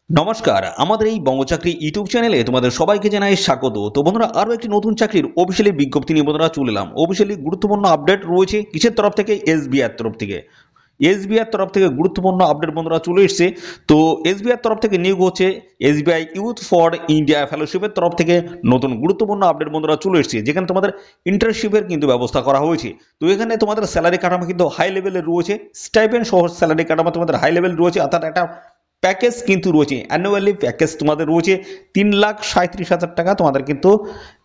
নমস্কার, আমাদের এই বঙ্গচাকরি ইউটিউব চ্যানেলে তোমাদের সবাইকে জানাই স্বাগত। তো বন্ধুরা, আরও একটি নতুন চাকরির অফিসিয়ালি বিজ্ঞপ্তি নিয়ে বন্ধুরা চলে এলাম। অফিসিয়ালি গুরুত্বপূর্ণ আপডেট রয়েছে কিসের তরফ থেকে? এসবিআই তরফ থেকে। এসবিআই তরফ থেকে গুরুত্বপূর্ণ আপডেট বন্ধুরা চলে এসেছে। তো এসবিআই তরফ থেকে নিয়োগ হচ্ছে এসবিআই ইউথ ফর ইন্ডিয়া ফেলোশিপের তরফ থেকে নতুন গুরুত্বপূর্ণ আপডেট বন্ধুরা চলে এসেছে, যেখানে তোমাদের ইন্টার্নশিপের কিন্তু ব্যবস্থা করা হয়েছে। তো এখানে তোমাদের স্যালারি কাঠামো কিন্তু হাই লেভেলের রয়েছে, স্টাইপেন্ড সহ স্যালারি কাঠামো তোমাদের হাই লেভেল রয়েছে, অর্থাৎ একটা প্যাকেজ কিন্তু রয়েছে, অ্যানুয়ালি প্যাকেজ তোমাদের রয়েছে 3,37,000 টাকা। তোমাদের কিন্তু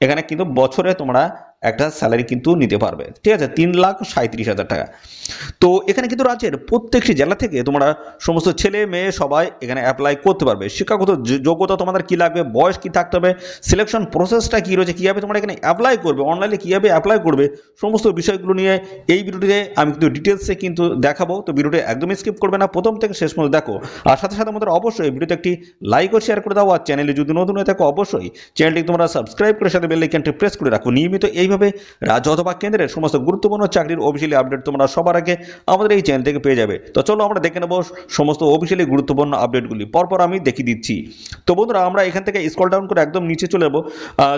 এখানে কিন্তু বছরে তোমরা একটা স্যালারি কিন্তু নিতে পারবে, ঠিক আছে, 3,37,000 টাকা। তো এখানে কিন্তু রাজ্যের প্রত্যেকটি জেলা থেকে তোমরা সমস্ত ছেলে মেয়ে সবাই এখানে অ্যাপ্লাই করতে পারবে। শিক্ষাগত যোগ্যতা তোমাদের কি লাগবে, বয়স কি থাকতে হবে, সিলেকশন প্রসেসটা কি রয়েছে, কীভাবে তোমরা এখানে অ্যাপ্লাই করবে, অনলাইনে কীভাবে অ্যাপ্লাই করবে, সমস্ত বিষয়গুলো নিয়ে এই ভিডিওটিতে আমি কিন্তু ডিটেলসে কিন্তু দেখাবো। তো ভিডিওটি একদমই স্কিপ করবে না, প্রথম থেকে শেষ পর্যন্ত দেখো। আর সাথে সাথে আমাদের অবশ্যই ভিডিওতে একটি লাইক ও শেয়ার করে দাও। আর চ্যানেলে যদি নতুন হয়ে থাকো অবশ্যই চ্যানেলটি তোমরা সাবস্ক্রাইব করে সাথে বেল আইকনটি প্রেস করে রাখো। নিয়মিত এইভাবে রাজ্য অথবা কেন্দ্রের সমস্ত গুরুত্বপূর্ণ চাকরির অফিসিয়ালি আপডেট তোমরা সবার আগে আমাদের এই চ্যানেল থেকে পেয়ে যাবে। তো চলো আমরা দেখে নেব সমস্ত অফিসিয়ালি গুরুত্বপূর্ণ আপডেটগুলি, পরপর আমি দেখিয়ে দিচ্ছি। তো বন্ধুরা, আমরা এখান থেকে স্ক্রল ডাউন করে একদম নিচে চলে যাবো।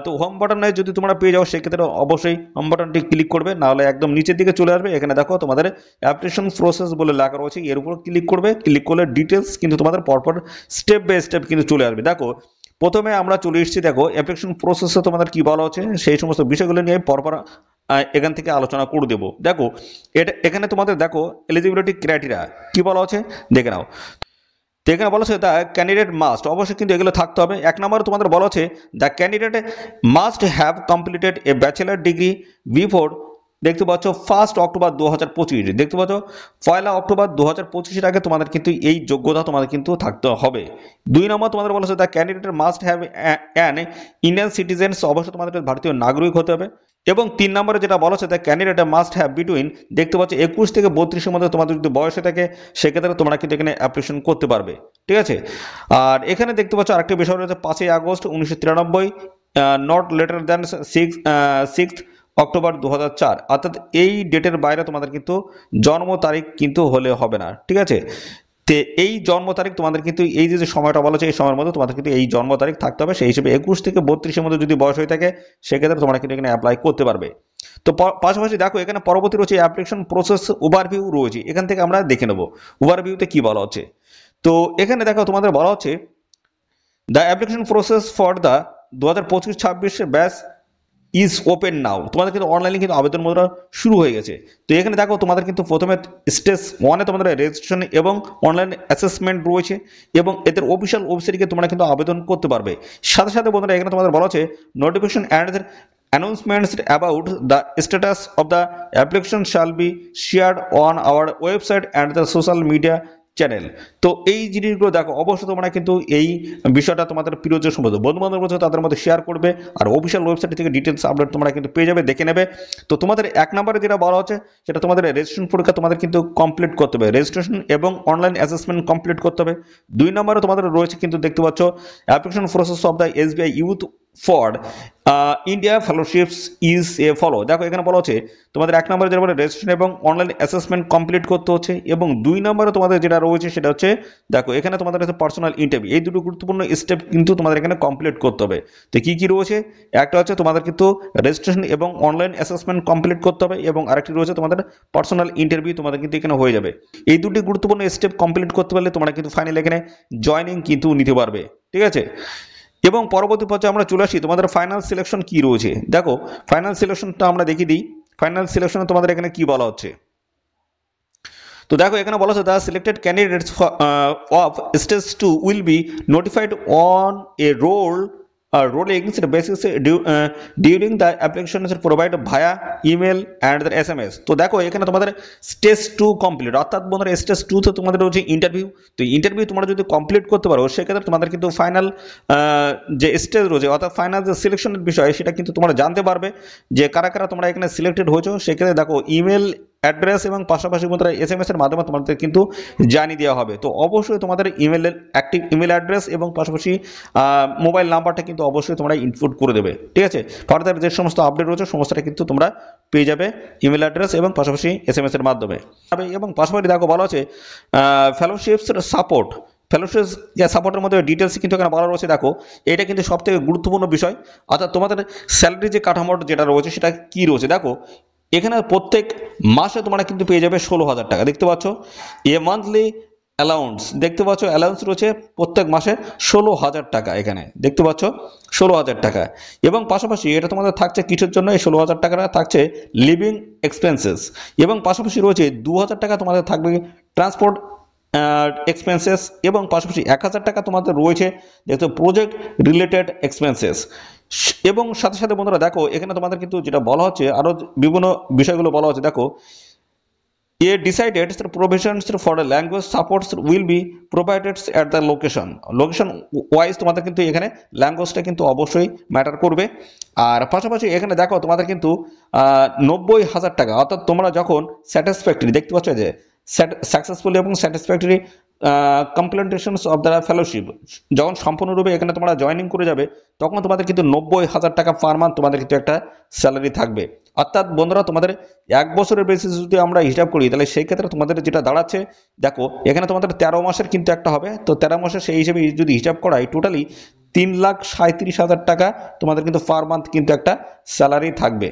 তো হোম বাটনে যদি তোমরা পেয়ে যাও সেক্ষেত্রে অবশ্যই হোম বাটনটি ক্লিক করবে, নাহলে একদম নিচের দিকে চলে আসবে। এখানে দেখো তোমাদের অ্যাপ্লিকেশন প্রসেস বলে লেখা রয়েছে, এর উপর ক্লিক করবে। ক্লিক করলে ডিটেলস কিন্তু তোমাদের পরপর স্টেপ বাই স্টেপ কিন্তু চলে আসবে। দেখো প্রথমে আমরা চলে এসেছি, দেখো অ্যাপ্লিকেশন প্রসেসে তোমাদের কি বলা হচ্ছে সেই সমস্ত বিষয়গুলো নিয়ে পরপর এখান থেকে আলোচনা করে দেবো। দেখো এখানে তোমাদের দেখো এলিজিবিলিটি ক্রাইটেরিয়া কি বলা হচ্ছে দেখে নাও। তো এখানে বলা হচ্ছে দ্য ক্যান্ডিডেট মাস্ট, অবশ্যই কিন্তু এগুলো থাকতে হবে। এক নম্বরে তোমাদের বলা হচ্ছে the candidate must have completed A bachelor degree before, দেখতে পাচ্ছ 1 অক্টোবর 2025, দেখতে পাচ্ছ 1 অক্টোবর 2025 আগে তোমাদের কিন্তু এই যোগ্যতা তোমাদের কিন্তু থাকতে হবে। 2 নম্বর তোমাদের বলা হচ্ছে the candidate must have an Indian citizens, অবশ্যই তোমাদের ভারতীয় নাগরিক হতে হবে। এবং 3 নম্বরে যেটা বলা হচ্ছে the candidate must have between, দেখতে পাচ্ছ 21 থেকে 32-এর মধ্যে তোমাদের যদি বয়স হয়ে থাকে সেক্ষেত্রে তোমরা কিন্তু এখানে অ্যাপ্লিকেশন করতে পারবে, ঠিক আছে। আর এখানে দেখতে পাচ্ছ আরেকটি বিষয় রয়েছে 5 August 1993, not letter than 6 October 2004, অর্থাৎ এই ডেটের বাইরে তোমাদের কিন্তু জন্ম তারিখ কিন্তু হলে হবে না, ঠিক আছে। তে এই জন্ম তারিখ তোমাদের কিন্তু এই যে সময়টা বলা হচ্ছে এই সময়ের মধ্যে তোমাদের কিন্তু এই জন্ম তারিখ থাকতে হবে। সেই হিসেবে 21 থেকে 32-এর মধ্যে যদি বয়স হয়ে থাকে সেক্ষেত্রে তোমরা কিন্তু এখানে অ্যাপ্লাই করতে পারবে। তো পাশাপাশি দেখো এখানে পরবর্তী রয়েছে অ্যাপ্লিকেশন প্রসেস ওভারভিউ রয়েছে, এখান থেকে আমরা দেখে নেব ওভারভিউতে কি বলা হচ্ছে। তো এখানে দেখো তোমাদের বলা হচ্ছে the application process for the 2025-26 batch is open নাও, তোমাদের কিন্তু অনলাইনে কিন্তু আবেদন মুদ্রা শুরু হয়ে গেছে। তো এখানে দেখো তোমাদের কিন্তু প্রথমে স্টেজ 1-এ তোমাদের রেজিস্ট্রেশন এবং অনলাইন অ্যাসেসমেন্ট রয়েছে, এবং এদের অফিসিয়াল ওয়েবসাইটে তোমরা কিন্তু আবেদন করতে পারবে। সাথে সাথে বন্ধুরা এখানে তোমাদের বলা হচ্ছে notification and announcements about the status of the application shall be shared on our website and the social media channel. তো এই জিনিসগুলো দেখো অবশ্যই তোমরা কিন্তু এই বিষয়টা তোমাদের প্রিয় যে সমস্ত বন্ধু বান্ধব রয়েছে তাদের মধ্যে শেয়ার করবে, আর অফিসিয়াল ওয়েবসাইট থেকে ডিটেলস আপডেট তোমরা কিন্তু পেয়ে যাবে, দেখে নেবে। তো তোমাদের 1 নম্বরে যেটা বলা হচ্ছে সেটা তোমাদের রেজিস্ট্রেশন পরীক্ষা তোমাদের কিন্তু কমপ্লিট করতে হবে, রেজিস্ট্রেশন এবং অনলাইন অ্যাসেসমেন্ট কমপ্লিট করতে হবে। 2 নম্বরে তোমাদের রয়েছে কিন্তু দেখতে পাচ্ছ application process of the SBI Youth for India fellowships is a follow. দেখো এখানে বলা হচ্ছে তোমাদের 1 নম্বরে যেটা বলে রেজিস্ট্রেশন এবং অনলাইন অ্যাসেসমেন্ট কমপ্লিট করতে হচ্ছে, এবং 2 নম্বরে তোমাদের যেটা রয়েছে সেটা হচ্ছে দেখো এখানে তোমাদের হচ্ছে পার্সোনাল ইন্টারভিউ। এই দুটো গুরুত্বপূর্ণ স্টেপ কিন্তু তোমাদের এখানে কমপ্লিট করতে হবে। তো কি কি রয়েছে, একটা হচ্ছে তোমাদের কিন্তু রেজিস্ট্রেশন এবং অনলাইন অ্যাসেসমেন্ট কমপ্লিট করতে হবে, এবং আরেকটি রয়েছে তোমাদের পার্সোনাল ইন্টারভিউ তোমাদের কিন্তু এখানে হয়ে যাবে। এই দুটি গুরুত্বপূর্ণ স্টেপ কমপ্লিট করতে পারলে তোমরা কিন্তু ফাইনাল এখানে জয়েনিং কিন্তু নিতে পারবে, ঠিক আছে। এবং পরবর্তী পর্যায়ে আমরা চলে আসি তোমাদের ফাইনাল সিলেকশন কি রয়েছে। দেখো ফাইনাল সিলেকশনটা আমরা দেখিয়ে দিই, ফাইনাল সিলেকশনে তোমাদের এখানে কি বলা হচ্ছে। তো দেখো এখানে বলা হচ্ছে the selected candidates of stage 2 will be notified on a rolling basis during the application is provided via email and the SMS। তো দেখো এখানে তোমাদের স্টেজ 2 কমপ্লিট, অর্থাৎ বন্ধুরা স্টেজ 2 তে তোমাদের রয়েছে ইন্টারভিউ। তো ইন্টারভিউ তোমরা যদি কমপ্লিট করতে পারো সেক্ষেত্রে তোমাদের কিন্তু ফাইনাল যে স্টেজ রয়েছে অর্থাৎ ফাইনাল যে সিলেকশনের বিষয় সেটা কিন্তু তোমরা জানতে পারবে যে কারা কারা তোমরা এখানে সিলেক্টেড হয়েছো। সেক্ষেত্রে দেখো ইমেল অ্যাড্রেস এবং পাশাপাশি বন্ধুরা SMS এর মাধ্যমে তোমাদের কিন্তু জানিয়ে দেওয়া হবে। তো অবশ্যই তোমাদের ইমেলের অ্যাক্টিভ ইমেল অ্যাড্রেস এবং পাশাপাশি মোবাইল নাম্বারটা কিন্তু অবশ্যই তোমরা ইনপুট করে দেবে, ঠিক আছে। ফার্দার যে সমস্ত আপডেট রয়েছে সমস্তটা কিন্তু তোমরা পেয়ে যাবে ইমেল অ্যাড্রেস এবং পাশাপাশি SMS এর মাধ্যমে। এবং পাশাপাশি দেখো বলা হচ্ছে ফেলোশিপস সাপোর্ট ফেলোশিপ সাপোর্টের মধ্যে ডিটেলস কিন্তু এখানে বলা রয়েছে। দেখো এটা কিন্তু সব থেকে গুরুত্বপূর্ণ বিষয়, অর্থাৎ তোমাদের স্যালারি যে কাঠামোটা যেটা রয়েছে সেটা কি রয়েছে। দেখো এখানে প্রত্যেক মাসে তোমরা কিন্তু পেয়ে যাবে 16,000 টাকা, দেখতে পাচ্ছ। এ মান্থলি অ্যালাউন্স, দেখতে পাচ্ছ অ্যালাউন্স রয়েছে প্রত্যেক মাসে 16,000 টাকা, এখানে দেখতে পাচ্ছ 16,000 টাকা। এবং পাশাপাশি এটা তোমাদের থাকছে কিসের জন্য, এই 16,000 টাকাটা থাকছে লিভিং এক্সপেন্সেস, এবং পাশাপাশি রয়েছে 2,000 টাকা তোমাদের থাকবে ট্রান্সপোর্ট এক্সপেন্সেস, এবং পাশাপাশি 1,000 টাকা তোমাদের রয়েছে যেহেতু প্রজেক্ট রিলেটেড এক্সপেন্সেস। এবং সাথে সাথে বন্ধুরা দেখো এখানে তোমাদের কিন্তু যেটা বলা হচ্ছে আরো বিভিন্ন বিষয়গুলো বলা হচ্ছে। দেখো A decided provisions for the language supports will be provided at the location wise, তোমাদের কিন্তু এখানে ল্যাঙ্গুয়েজটা কিন্তু অবশ্যই ম্যাটার করবে। আর পাশাপাশি এখানে দেখো তোমাদের কিন্তু 90,000 টাকা, অর্থাৎ তোমরা যখন স্যাটিসফ্যাক্টরি, দেখতে পাচ্ছ যে সাকসেসফুল এবং স্যাটিসফ্যাক্টরি কমপ্লিটেশনস অফ দ্য ফেলোশিপ, যখন সম্পূর্ণরূপে এখানে তোমরা জয়েনিং করে যাবে তখন তোমাদের কিন্তু 90,000 টাকা পার মান্থ তোমাদের কিন্তু একটা স্যালারি থাকবে। অর্থাৎ বন্ধুরা তোমাদের 1 বছরের বেসিস যদি আমরা হিসাব করি তাহলে সেই ক্ষেত্রে তোমাদের যেটা দাঁড়াচ্ছে, দেখো এখানে তোমাদের 13 মাসের কিন্তু একটা হবে, তো 13 মাসের সেই হিসেবে যদি হিসাব করা হয় টোটালি 3,37,000 টাকা তোমাদের কিন্তু পার মান্থ কিন্তু একটা স্যালারি থাকবে,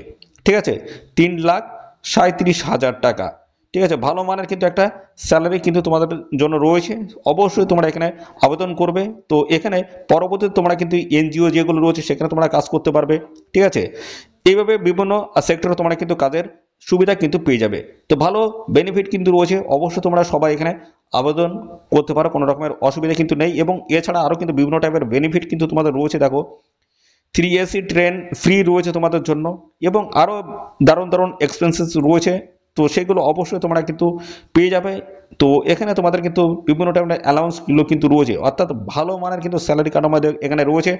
ঠিক আছে। 3,37,000 টাকা, ঠিক আছে। ভালো মানের কিন্তু একটা স্যালারি কিন্তু তোমাদের জন্য রয়েছে, অবশ্যই তোমরা এখানে আবেদন করবে। তো এখানে পরবর্তীতে তোমরা কিন্তু এনজিও যেগুলো রয়েছে সেখানে তোমরা কাজ করতে পারবে, ঠিক আছে। এইভাবে বিভিন্ন সেক্টরে তোমরা কিন্তু কাজের সুবিধা কিন্তু পেয়ে যাবে। তো ভালো বেনিফিট কিন্তু রয়েছে, অবশ্যই তোমরা সবাই এখানে আবেদন করতে পারো, কোনো রকমের অসুবিধা কিন্তু নেই। এবং এছাড়া আরও কিন্তু বিভিন্ন টাইপের বেনিফিট কিন্তু তোমাদের রয়েছে। দেখো 3 AC ট্রেন ফ্রি রয়েছে তোমাদের জন্য, এবং আরও দারুণ দারুণ এক্সপেন্সেস রয়েছে, তো সেগুলো অবশ্যই তোমরা কিন্তু পেয়ে যাবে। তো এখানে তোমাদের কিন্তু বিভিন্ন টাইপের অ্যালাউন্সগুলো কিন্তু রয়েছে, অর্থাৎ ভালো মানের কিন্তু স্যালারি কার্ড আমাদের এখানে রয়েছে,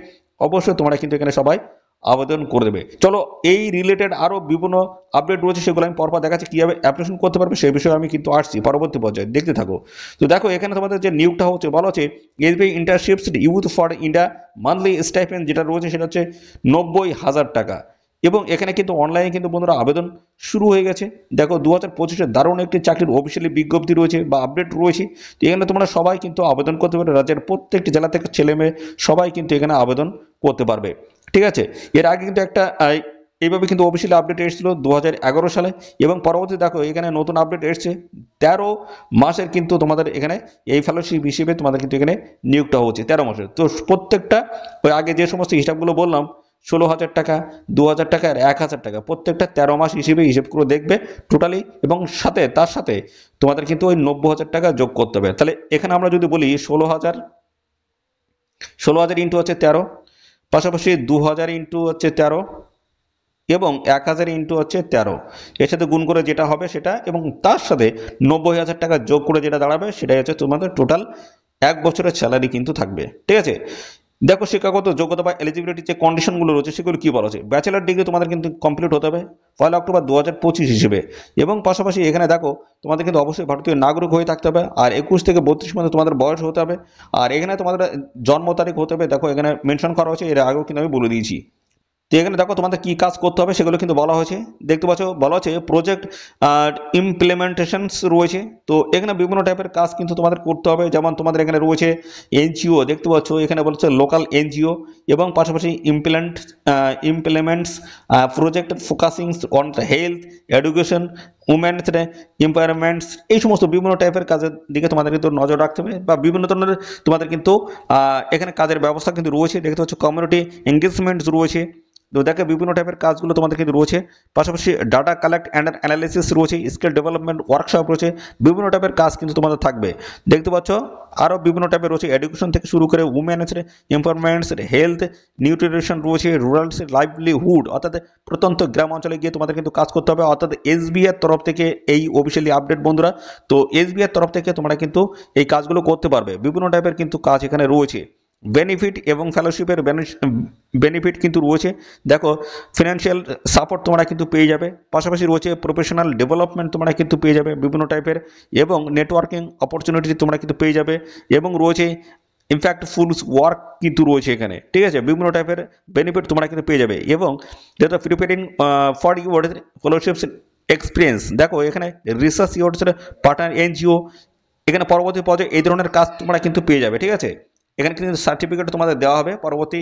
অবশ্যই তোমরা কিন্তু এখানে সবাই আবেদন করে দেবে। চলো এই রিলেটেড আরও বিভিন্ন আপডেট রয়েছে সেগুলো আমি পরপর দেখাচ্ছি, কীভাবে অ্যাপ্লিকেশন করতে পারবে সেই বিষয়ে আমি কিন্তু আসছি পরবর্তী পর্যায়ে, দেখতে থাকো। তো দেখো এখানে তোমাদের যে নিয়োগটা হচ্ছে বলা হচ্ছে SBI ইন্টার্নশিপস youth for India monthly stipend যেটা রয়েছে সেটা হচ্ছে 90,000 টাকা। এবং এখানে কিন্তু অনলাইনে কিন্তু বন্ধুরা আবেদন শুরু হয়ে গেছে। দেখো 2025-এর দারুণ একটি চাকরির অফিসিয়ালি বিজ্ঞপ্তি রয়েছে বা আপডেট রয়েছে, তো এখানে তোমরা সবাই কিন্তু আবেদন করতে পারবে, রাজ্যের প্রত্যেকটি জেলা থেকে ছেলে মেয়ে সবাই কিন্তু এখানে আবেদন করতে পারবে, ঠিক আছে। এর আগে কিন্তু একটা এইভাবে কিন্তু অফিসিয়ালি আপডেট এসেছিল 2011 সালে, এবং পরবর্তী দেখো এখানে নতুন আপডেট এসছে 13 মাসের কিন্তু তোমাদের এখানে এই ফেলোশিপ হিসেবে তোমাদের কিন্তু এখানে নিয়োগটা হচ্ছে 13 মাসের। তো প্রত্যেকটা ওই আগে যে সমস্ত হিসাবগুলো বললাম 16,000 টাকা, 2,000 টাকা আর 1,000 টাকা, প্রত্যেকটা 13 মাস হিসেবে হিসেব করে দেখবে টোটালি, এবং সাথে তার সাথে তোমাদের কিন্তু ওই 90,000 টাকা যোগ করতে হবে। তাহলে এখানে আমরা যদি বলি 16,000 ইন্টু হচ্ছে 13, পাশাপাশি 2,000 ইন্টু হচ্ছে 13, এবং 1,000 ইন্টু হচ্ছে 13, এর সাথে গুণ করে যেটা হবে সেটা, এবং তার সাথে 90,000 টাকা যোগ করে যেটা দাঁড়াবে সেটাই হচ্ছে তোমাদের টোটাল 1 বছরের স্যালারি কিন্তু থাকবে, ঠিক আছে। দেখো শিক্ষাগত যোগ্যতা বা এলিজিবিলিটি যে কন্ডিশনগুলো রয়েছে সেগুলো কি বলা হচ্ছে, ব্যাচেলার ডিগ্রি তোমাদের কিন্তু কমপ্লিট হতে হবে 1 অক্টোবর 2025 হিসেবে, এবং পাশাপাশি এখানে দেখো তোমাদের কিন্তু অবশ্যই ভারতীয় নাগরিক হয়ে থাকতে হবে, আর 21 থেকে 32 মধ্যে তোমাদের বয়স হতে হবে, আর এখানে তোমাদের জন্ম তারিখ হতে হবে, দেখো এখানে মেনশন করা হয়েছে, এর আগেও কিন্তু আমি বলে দিয়েছি। তো এখানে দেখো তোমাদের কি কাজ করতে হবে সেগুলো কিন্তু বলা হয়েছে, দেখতে পাচ্ছ বলা হচ্ছে প্রজেক্ট ইমপ্লিমেন্টেশনস রয়েছে। তো এখানে বিভিন্ন টাইপের কাজ কিন্তু তোমাদের করতে হবে, যেমন তোমাদের এখানে রয়েছে এনজিও, দেখতে পাচ্ছ এখানে বলছে লোকাল এনজিও, এবং পাশাপাশি implements project focusing on health, education, women's empowerments, এই সমস্ত বিভিন্ন টাইপের কাজের দিকে তোমাদের কিন্তু নজর রাখতে হবে, বা বিভিন্ন ধরনের তোমাদের কিন্তু এখানে কাজের ব্যবস্থা কিন্তু রয়েছে, দেখতে পাচ্ছ কমিউনিটি এঙ্গেজমেন্টস রয়েছে। তো দেখে বিভিন্ন টাইপের কাজগুলো তোমাদের কিন্তু রয়েছে, পাশাপাশি ডাটা কালেক্ট অ্যান্ড অ্যানালিসিস রয়েছে, স্কিল ডেভেলপমেন্ট ওয়ার্কশপ রয়েছে, বিভিন্ন টাইপের কাজ কিন্তু তোমাদের থাকবে, দেখতে পাচ্ছ। আরও বিভিন্ন টাইপের রয়েছে এডুকেশন থেকে শুরু করে উমেন্স এম্পাওয়ারমেন্টস, হেলথ, নিউট্রিশন রয়েছে, রুরাল লাইভলিহুড, অর্থাৎ প্রত্যন্ত গ্রাম অঞ্চলে গিয়ে তোমাদের কিন্তু কাজ করতে হবে, অর্থাৎ এসবিআই তরফ থেকে এই অফিসিয়ালি আপডেট বন্ধুরা। তো এসবিআই তরফ থেকে তোমরা কিন্তু এই কাজগুলো করতে পারবে, বিভিন্ন টাইপের কিন্তু কাজ এখানে রয়েছে। বেনিফিট এবং ফেলোশিপের বেনিফিট কিন্তু রয়েছে, দেখো ফিনান্সিয়াল সাপোর্ট তোমরা কিন্তু পেয়ে যাবে, পাশাপাশি রয়েছে প্রফেশনাল ডেভেলপমেন্ট তোমরা কিন্তু পেয়ে যাবে বিভিন্ন টাইপের, এবং নেটওয়ার্কিং অপরচুনিটি তোমরা কিন্তু পেয়ে যাবে, এবং রয়েছে ইনফ্যাক্ট ফুল ওয়ার্ক কিন্তু রয়েছে এখানে, ঠিক আছে। বিভিন্ন টাইপের বেনিফিট তোমরা কিন্তু পেয়ে যাবে, এবং যেটা preparing for your fellowships experience, দেখো এখানে রিসার্চ ইউর পার্টনার এনজিও এখানে পরবর্তী পর্যায়ে এই ধরনের কাজ তোমরা কিন্তু পেয়ে যাবে, ঠিক আছে। এখানে কিন্তু সার্টিফিকেট তোমাদের দেওয়া হবে, পরবর্তী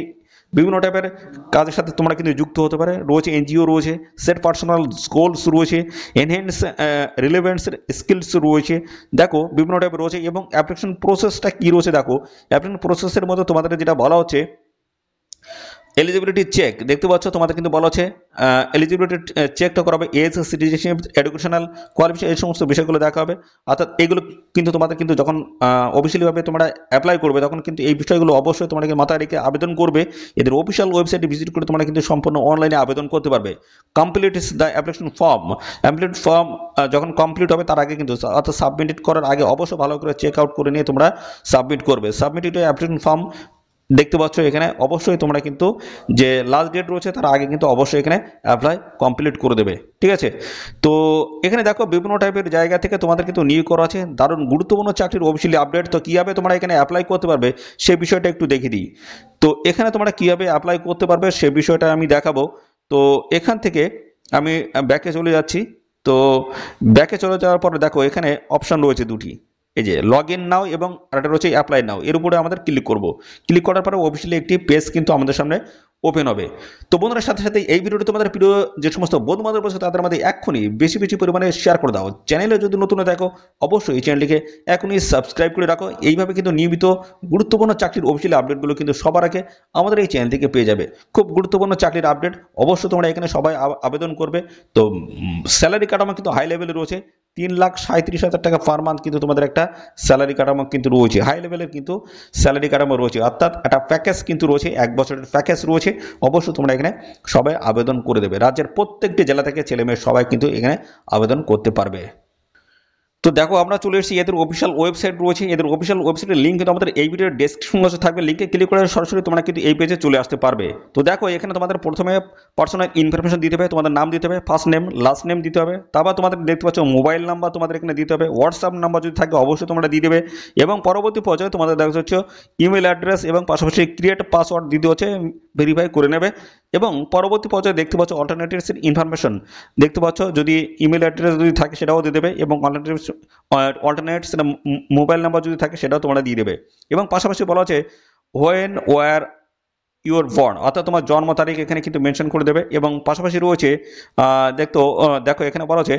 বিভিন্ন টাইপের কাজের সাথে তোমরা কিন্তু যুক্ত হতে পারে। রয়েছে এনজিও, রয়েছে সেট পার্সোনাল গোলস, রয়েছে এনহ্যান্স রিলেভেন্স স্কিলস রয়েছে, দেখো বিভিন্ন টাইপের রয়েছে। এবং অ্যাপ্লিকেশন প্রসেসটা কী রয়েছে দেখো, অ্যাপ্লিকেশন প্রসেসের মধ্যে তোমাদের যেটা বলা হচ্ছে এলিজিবিলিটি চেক, দেখতে পাচ্ছ তোমাদের কিন্তু বলা হচ্ছে এলিজিবিলিটি চেকটা করা হবে, এজ, সিটিজেনশিপ, এডুকেশনাল কোয়ালিফিকেশন, এই সমস্ত বিষয়গুলো দেখা হবে। অর্থাৎ এগুলো কিন্তু তোমাদের কিন্তু যখন অফিসিয়ালিভাবে তোমরা অ্যাপ্লাই করবে তখন কিন্তু এই বিষয়গুলো অবশ্যই তোমাদেরকে মাথায় রেখে আবেদন করবে। এদের অফিসিয়াল ওয়েবসাইটে ভিজিট করে তোমরা কিন্তু সম্পূর্ণ অনলাইনে আবেদন করতে পারবে। Complete the application form, application form যখন কমপ্লিট হবে তার আগে কিন্তু, অর্থাৎ সাবমিট করার আগে অবশ্যই ভালো করে চেক আউট করে নিয়ে তোমরা সাবমিট করবে। সাবমিটেড অ্যাপ্লিকেশন ফর্ম দেখতে পাচ্ছ এখানে অবশ্যই তোমরা কিন্তু যে লাস্ট ডেট রয়েছে তার আগে কিন্তু অবশ্যই এখানে অ্যাপ্লাই কমপ্লিট করে দেবে, ঠিক আছে। তো এখানে দেখো বিভিন্ন টাইপের জায়গা থেকে তোমাদের কিন্তু নিয়োগ করা আছে, দারুণ গুরুত্বপূর্ণ চাকরির অফিসিয়ালি আপডেট। তো কীভাবে তোমরা এখানে অ্যাপ্লাই করতে পারবে সেই বিষয়টা একটু দেখে দিই। তো এখানে তোমরা কীভাবে অ্যাপ্লাই করতে পারবে সে বিষয়টা আমি দেখাবো। তো এখান থেকে আমি ব্যাকে চলে যাচ্ছি। তো ব্যাকে চলে যাওয়ার পরে দেখো এখানে অপশান রয়েছে দুটি, এই যে লগ ইন নাও এবং আরেকটা রয়েছে অ্যাপ্লাই নাও, এর উপরে আমাদের ক্লিক করব। ক্লিক করার পরে অফিসিয়ালি একটি পেজ কিন্তু আমাদের সামনে ওপেন হবে। তো বন্ধুরা সাথে সাথে এই ভিডিওটি তোমাদের প্রিয় যে সমস্ত বন্ধু বান্ধব রয়েছে তাদের মধ্যে এক্ষুনি বেশি বেশি পরিমাণে শেয়ার করে দাও। চ্যানেলে যদি নতুন দেখো অবশ্যই এই চ্যানেলটিকে এখনই সাবস্ক্রাইব করে রাখো। এইভাবে কিন্তু নিয়মিত গুরুত্বপূর্ণ চাকরির অফিসিয়ালি আপডেটগুলো কিন্তু সবার আগে আমাদের এই চ্যানেল থেকে পেয়ে যাবে। খুব গুরুত্বপূর্ণ চাকরির আপডেট, অবশ্যই তোমরা এখানে সবাই আবেদন করবে। তো স্যালারি কাঠামো কিন্তু হাই লেভেলে রয়েছে, 3,37,000 টাকা পার মান্থ কিন্তু তোমাদের একটা স্যালারি কাঠামো কিন্তু রয়েছে, হাই লেভেলের কিন্তু স্যালারি কাঠামো রয়েছে। অর্থাৎ একটা প্যাকেজ কিন্তু রয়েছে, 1 বছরের প্যাকেজ রয়েছে। অবশ্যই তোমরা এখানে সবাই আবেদন করে দেবে। রাজ্যের প্রত্যেকটি জেলা থেকে ছেলেমেয়ে সবাই কিন্তু এখানে আবেদন করতে পারবে। তো দেখো আমরা চলে এসেছি, এদের অফিসিয়াল ওয়েবসাইট রয়েছে। এদের অফিসিয়াল ওয়েবসাইটের লিঙ্ক কিন্তু আমাদের এই ভিডিওর ডেসক্রিপশন বক্সে থাকবে, লিঙ্কে ক্লিক করে সরাসরি তোমরা কিন্তু এই পেজে চলে আসতে পারবে। তো দেখো এখানে তোমাদের প্রথমে পার্সোনাল ইনফরমেশন দিতে হবে, তোমাদের নাম দিতে হবে, ফার্স্ট নেম লাস্ট নেম দিতে হবে। তারপর তোমাদের দেখতে পাচ্ছ মোবাইল নাম্বার তোমাদের এখানে দিতে হবে, হোয়াটসঅ্যাপ নাম্বার যদি থাকে অবশ্যই তোমরা দিয়ে দেবে। এবং পরবর্তী পর্যায়ে তোমাদের দেখা হচ্ছে ইমেল অ্যাড্রেস এবং পাশাপাশি ক্রিয়েট পাসওয়ার্ড দিতে হচ্ছে, ভেরিফাই করে নেবে। এবং পরবর্তী পর্যায়ে দেখতে পাচ্ছ অল্টারনেটিভসের ইনফরমেশন দেখতে পাচ্ছ, যদি ইমেল অ্যাড্রেস যদি থাকে সেটাও দিয়ে দেবে, এবং অল্টারনেটস মোবাইল নাম্বার যদি থাকে সেটাও তোমরা দিয়ে দেবে। এবং পাশাপাশি বলা হচ্ছে হোয়েন ওয়ার ইউর বর্ন, অর্থাৎ তোমার জন্ম তারিখ এখানে কিন্তু মেনশন করে দেবে। এবং পাশাপাশি রয়েছে দেখো এখানে বলা হচ্ছে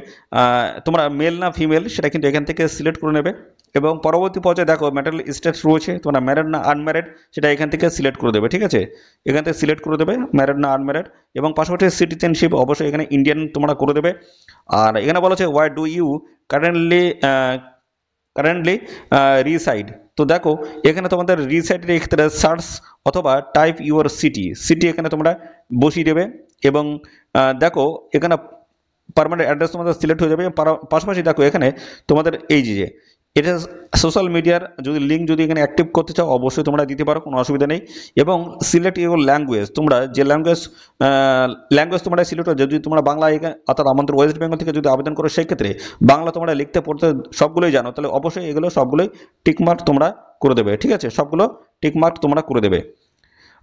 তোমরা মেল না ফিমেল সেটা কিন্তু এখান থেকে সিলেক্ট করে নেবে। এবং পরবর্তী পর্যায়ে দেখো ম্যারিটাল স্ট্যাটাস রয়েছে, তোমরা ম্যারিড না আনম্যারিড সেটা এখান থেকে সিলেক্ট করে দেবে, ঠিক আছে। এখান থেকে সিলেক্ট করে দেবে ম্যারিড না আনম্যারিড। এবং পাশাপাশি সিটিজেনশিপ অবশ্যই এখানে ইন্ডিয়ান তোমরা করে দেবে। আর এখানে বলা হচ্ছে why do you currently reside. তো দেখো এখানে তোমাদের রিসাইডের ক্ষেত্রে সার্চ অথবা টাইপ ইউর সিটি এখানে তোমরা বসিয়ে দেবে। এবং দেখো এখানে পার্মানেন্ট অ্যাড্রেস তোমাদের সিলেক্ট হয়ে যাবে। পাশাপাশি দেখো এখানে তোমাদের এই যে এটা সোশ্যাল মিডিয়ার যদি লিঙ্ক যদি এখানে অ্যাক্টিভ করতে চাও অবশ্যই তোমরা দিতে পারো, কোনো অসুবিধা নেই। এবং সিলেক্ট ইউর ল্যাঙ্গুয়েজ, তোমরা যে ল্যাঙ্গুয়েজ তোমরা সিলেক্ট হয়, যদি তোমরা বাংলা অর্থাৎ আমাদের ওয়েস্ট বেঙ্গল থেকে যদি আবেদন করো সেই ক্ষেত্রে বাংলা তোমরা লিখতে পড়তে সবগুলোই জানো, তাহলে অবশ্যই এগুলো সবগুলোই টিকমার্ক তোমরা করে দেবে, ঠিক আছে। সবগুলো টিকমার্ক তোমরা করে দেবে।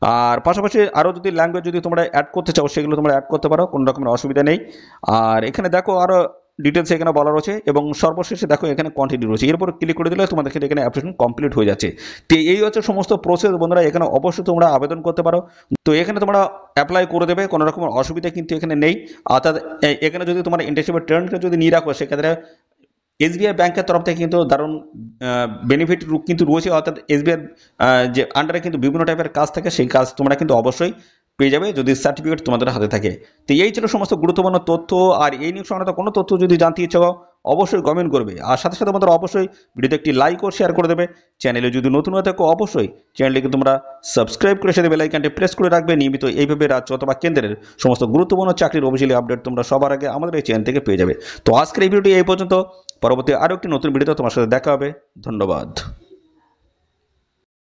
আর পাশাপাশি আরও যদি ল্যাঙ্গুয়েজ যদি তোমরা অ্যাড করতে চাও সেগুলো তোমরা অ্যাড করতে পারো, কোনো রকমের অসুবিধা নেই। আর এখানে দেখো আরও ডিটেলস এখানে বলা রয়েছে। এবং সর্বশেষে দেখো এখানে কন্টিনিউ রয়েছে, এরপর ক্লিক করে দিলে তোমাদের ক্ষেত্রে এখানে অ্যাপ্লিকেশন কমপ্লিট হয়ে যাচ্ছে। তো এই হচ্ছে সমস্ত প্রসেস বন্ধুরা, এখানে অবশ্যই তোমরা আবেদন করতে পারো। তো এখানে তোমরা অ্যাপ্লাই করে দেবে, কোনো রকমের অসুবিধা কিন্তু এখানে নেই। অর্থাৎ এখানে যদি তোমার ইন্টার্নশিপের ট্রেন্ডকে যদি নিয়ে রাখো সেক্ষেত্রে এসবিআই ব্যাংকের তরফ থেকে কিন্তু দারুণ বেনিফিট কিন্তু রয়েছে। অর্থাৎ এসবিআই যে আন্ডারে কিন্তু বিভিন্ন টাইপের কাজ থাকে, সেই কাজ তোমরা কিন্তু অবশ্যই পেয়ে যাবে যদি সার্টিফিকেট তোমাদের হাতে থাকে। তো এই ছিল সমস্ত গুরুত্বপূর্ণ তথ্য। আর এই নিউজ সংক্রান্ত কোনো তথ্য যদি জানতে ইচ্ছা অবশ্যই কমেন্ট করবে। আর সাথে সাথে তোমাদের অবশ্যই ভিডিওতে একটি লাইক ও শেয়ার করে দেবে। চ্যানেলে যদি নতুন হয়ে থাকো অবশ্যই চ্যানেলটিকে তোমরা সাবস্ক্রাইব করে সাথে বেল আইকনটি প্রেস করে রাখবে। নিয়মিত এইভাবে রাজ্য অথবা কেন্দ্রের সমস্ত গুরুত্বপূর্ণ চাকরির অফিসিয়ালি আপডেট তোমরা সবার আগে আমাদের এই চ্যানেল থেকে পেয়ে যাবে। তো আজকের এই ভিডিওটি এই পর্যন্ত, পরবর্তী আরও একটি নতুন ভিডিওতে তোমার সাথে দেখা হবে। ধন্যবাদ।